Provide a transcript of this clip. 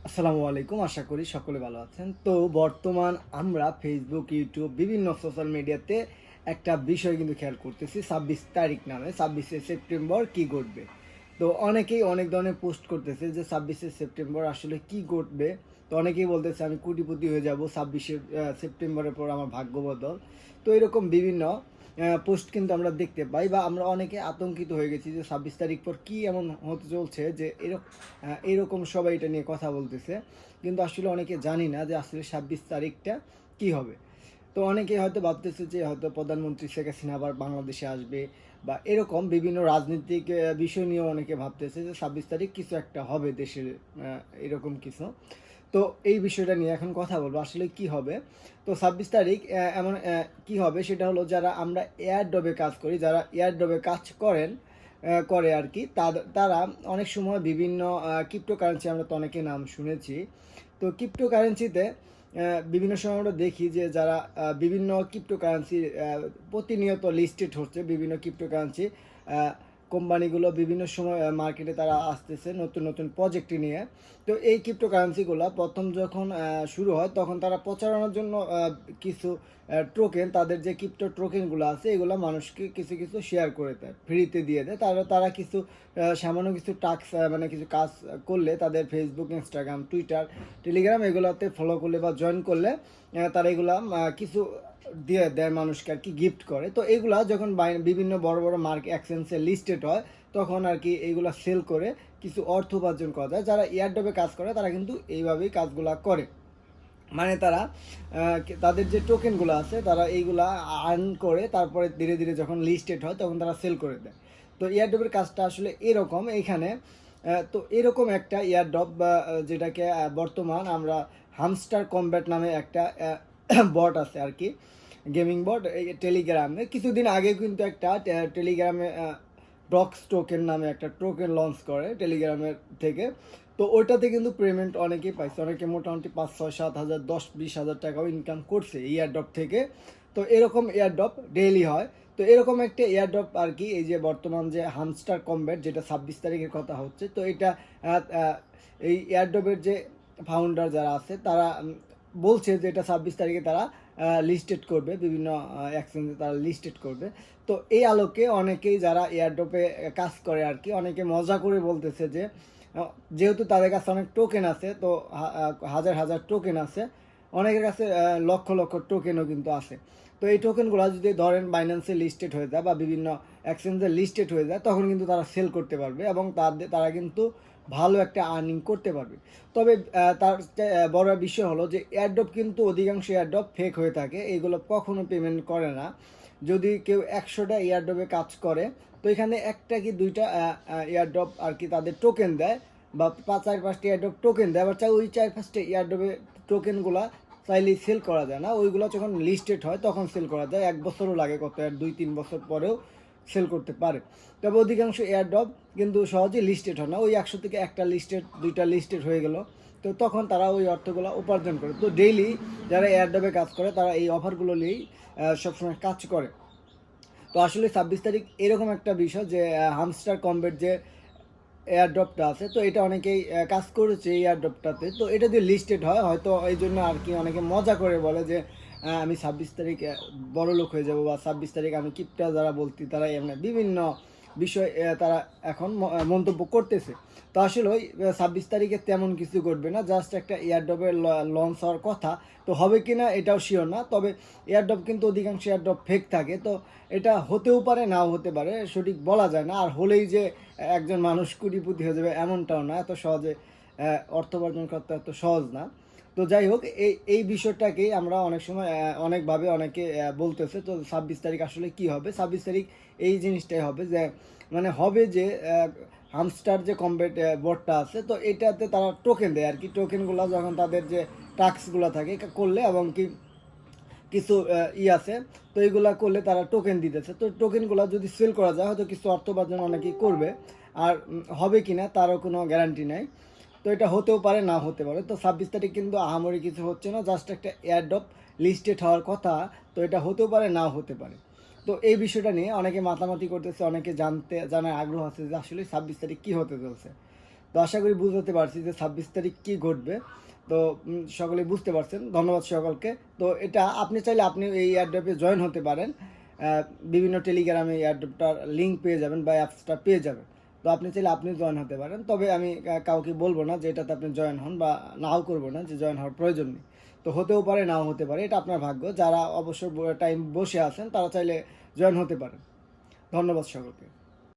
আসসালামু আলাইকুম, আশা করি সকলে ভালো আছেন। তো বর্তমান আমরা ফেসবুক, ইউটিউব বিভিন্ন সোশ্যাল মিডিয়াতে একটা বিষয় কিন্তু খেয়াল করতেছি, 26 তারিখ নামে 26শে সেপ্টেম্বর কি ঘটবে। তো অনেকেই অনেক ধরনের পোস্ট করতেছে যে 26শে সেপ্টেম্বর আসলে কি ঘটবে। তো অনেকেই বলতেছে আমি কোটিপতি হয়ে যাব 26শে সেপ্টেম্বরের পর আমার ভাগ্য বদল। তো এরকম বিভিন্ন পোস্ট কিন্তু আমরা দেখতে পাই বা আমরা অনেকে আতঙ্কিত হয়ে গেছি যে 26 তারিখ পর কি এমন হতে চলছে যে এরকম সবাই এটা নিয়ে কথা বলতেছে। কিন্তু আসলে অনেকে জানি না যে আসলে 26 তারিখটা কি হবে। তো অনেকে হয়তো ভাবতেছে যে হয়তো প্রধানমন্ত্রী শেখ হাসিনা আবার বাংলাদেশে আসবে বা এরকম বিভিন্ন রাজনৈতিক বিষয় নিয়েও অনেকে ভাবতেছে যে 26 তারিখ কিছু একটা হবে দেশের, এরকম কিছু। তো এই বিষয়টা নিয়ে এখন কথা বলবো আসলে কি হবে। তো 26 তারিখ এমন কি হবে সেটা হলো, যারা আমরা এয়ার ডবে কাজ করি, যারা এয়ার ডবে কাজ করে আর কি, তারা অনেক সময় বিভিন্ন ক্রিপ্টোকারেন্সি, আমরা তো অনেকে নাম শুনেছি। তো ক্রিপ্টোকারেন্সিতে বিভিন্ন সময় আমরা দেখি যে যারা বিভিন্ন ক্রিপ্টোকারেন্সি প্রতিনিয়ত লিস্টেড হচ্ছে, বিভিন্ন ক্রিপ্টোকারেন্সি কোম্পানিগুলো বিভিন্ন সময় মার্কেটে তারা আসতেছে নতুন নতুন প্রজেক্ট নিয়ে। তো এই ক্রিপ্টোকারেন্সিগুলো প্রথম যখন শুরু হয় তখন তারা প্রচারণার জন্য কিছু টোকেন, তাদের যে ক্রিপ্টো টোকেনগুলো আছে এগুলো মানুষকে কিছু কিছু শেয়ার করে দেয়, ফ্রিতে দিয়ে দেয়। তারা কিছু সামান্য কিছু টাস্ক, মানে কিছু কাজ করলে, তাদের ফেসবুক, ইনস্টাগ্রাম, টুইটার, টেলিগ্রাম এগুলোতে ফলো করলে বা জয়েন করলে তারা এগুলা কিছু দিয়ে দেয় মানুষকে আর কি, গিফট করে। তো এগুলা যখন বিভিন্ন বড় বড় মার্ক এক্সচেঞ্জে লিস্টেড হয় তখন আর কি এইগুলা সেল করে কিছু অর্থ উপার্জন করা যায়। যারা এয়ারড্রপে কাজ করে তারা কিন্তু এইভাবেই কাজগুলা করে, মানে তারা তাদের যে টোকেনগুলো আছে তারা এইগুলা আর্ন করে তারপরে ধীরে ধীরে যখন লিস্টেড হয় তখন তারা সেল করে দেয়। তো এয়ারড্রপের কাজটা আসলে এরকম এইখানে। তো এরকম একটা এয়ারড্রপ যেটাকে বর্তমান আমরা হামস্টার কমব্যাট নামে একটা বট আছে আর কি, গেমিং বট। এই টেলিগ্রামে কিছুদিন আগে কিন্তু একটা টেলিগ্রামে ডক্স টোকেন নামে একটা টোকেন লঞ্চ করে টেলিগ্রামের থেকে। তো ওইটাতে কিন্তু পেমেন্ট অনেকেই পাইছে, অনেকে মোটামুটি 5, 6, 7 হাজার, 10, 20 হাজার টাকাও ইনকাম করছে এই এয়ারড্রপ থেকে। তো এরকম এয়ারড্রপ ডেইলি হয়। তো এরকম একটা এয়ারড্রপ আর কি, এই যে বর্তমান যে হামস্টার কমব্যাট, যেটা 26 তারিখের কথা হচ্ছে, তো এটা এই এয়ারড্রপের যে ফাউন্ডার যারা আছে তারা বলছে যে এটা 26 তারিখে তারা লিস্টেড করবে, বিভিন্ন এক্সচেঞ্জে তারা লিস্টেড করবে। তো এই আলোকে অনেকেই যারা এয়ারড্রপে কাজ করে আর কি, অনেকে মজা করে বলতেছে যে যেহেতু তাদের কাছে অনেক টোকেন আছে, তো হাজার হাজার টোকেন আছে, অনেকের কাছে লক্ষ লক্ষ টোকেনও কিন্তু আছে। তো এই টোকেনগুলো যদি ধরেন বাইন্যান্সে লিস্টেড হয়ে যায় বা বিভিন্ন এক্সচেঞ্জে লিস্টেড হয়ে যায় তখন কিন্তু তারা সেল করতে পারবে এবং তারা কিন্তু ভালো একটা আর্নিং করতে পারবে। তবে তার বড় বিষয় হলো যে এয়ারড্রপ কিন্তু অধিকাংশ এয়ারড্রপ ফেক হয়ে থাকে, এগুলো কখনো পেমেন্ট করে না। যদি কেউ 100টা এয়ারড্রপে কাজ করে তো এখানে একটা কি দুইটা এয়ারড্রপ আর কি তাদের টোকেন দেয়, বা 4-5টা এয়ারড্রপ টোকেন দেয়। আবার ওই 4-5টা এয়ারড্রপে টোকেনগুলা চাইলেই সেল করা যায় না, ওইগুলো যখন লিস্টেড হয় তখন সেল করা যায়। 1 বছরও লাগে, কত 2-3 বছর পরেও সেল করতে পারে। তবে অধিকাংশ এয়ারড্রপ কিন্তু সহজেই লিস্টেড হয় না, ওই 100 থেকে একটা লিস্টেড, দুইটা লিস্টেড হয়ে গেল, তো তখন তারা ওই অর্থগুলো উপার্জন করে। তো ডেইলি যারা এয়ারড্রপে কাজ করে তারা এই অফারগুলো নিয়েই সবসময় কাজ করে। তো আসলে 26 তারিখ এরকম একটা বিষয় যে হামস্টার কমবেট যে এয়ারড্রপটা আছে, তো এটা অনেকেই কাজ করেছে এই এয়ারড্রপটাতে। তো এটা যদি লিস্টেড হয় হয়তো এই জন্য আর কি অনেকে মজা করে বলে যে আমি 26 তারিখ বড় লোক হয়ে যাব, বা 26 তারিখ আমি কিপটা যারা বলতি তারা এমনি বিভিন্ন বিষয় তারা এখন মন্তব্য করতেছে। তো আসলে ওই 26 তারিখে তেমন কিছু ঘটবে না, জাস্ট একটা এয়ারড্রপের লঞ্চ হওয়ার কথা। তো হবে কি না এটাও শিওর না, তবে এয়ারড্রপ কিন্তু অধিকাংশ এয়ারড্রপ ফেক থাকে। তো এটা হতেও পারে নাও হতে পারে, সঠিক বলা যায় না। আর হলেই যে একজন মানুষ কোটিপতি হয়ে যাবে এমনটাও না, এত সহজে অর্থ উপার্জন করতে এত সহজ না। তো যাই হোক, এই এই বিষয়টাকেই আমরা অনেক সময় অনেকভাবে অনেকে বলতেছে। তো 26 তারিখ আসলে কি হবে, 26 তারিখ এই জিনিসটাই হবে যে মানে হবে যে হামস্টার যে কমব্যাট বোর্ডটা আছে, তো এটাতে তারা টোকেন দেয় আর কি। টোকেনগুলো যখন তাদের যে টাস্কগুলো থাকে করলে এবং কি কিছু আছে, তো এইগুলা করলে তারা টোকেন দিতেছে। তো টোকেনগুলো যদি সেল করা যায় হয়তো কিছু অর্থ উপার্জন অনেকেই করবে। আর হবে কি না তারও কোনো গ্যারান্টি নেই। তো এটা হতেও পারে না হতে পারে। তো 26 তারিখ কিন্তু আহামরি কিছু হচ্ছে না, জাস্ট একটা এয়ারড্রপ লিস্টেড হওয়ার কথা। তো এটা হতেও পারে নাও হতে পারে। তো এই বিষয়টা নিয়ে অনেকে মাতামাতি করতেছে, অনেকে জানার আগ্রহ আছে যে আসলে 26 তারিখ কী হতে চলছে। তো আশা করি বুঝতে পারছি যে 26 তারিখ কী ঘটবে। তো সকলে বুঝতে পারছেন, ধন্যবাদ সকলকে। তো এটা আপনি চাইলে আপনি এই এয়ারড্রপে জয়েন হতে পারেন। বিভিন্ন টেলিগ্রামে এয়ারড্রপটার লিঙ্ক পেয়ে যাবেন বা অ্যাপসটা পেয়ে যাবেন। তো আপনি চাইলে আপনি জয়েন হতে পারেন, তবে আমি কাউকে বলবো না যে এটাতে আপনি জয়েন হন, বা নাও করবো না যে জয়েন হওয়ার প্রয়োজন নেই। তো হতেও পারে, নাও হতে পারে, এটা আপনার ভাগ্য। যারা অবসর টাইম বসে আছেন তারা চাইলে জয়েন হতে পারেন। ধন্যবাদ সকলকে।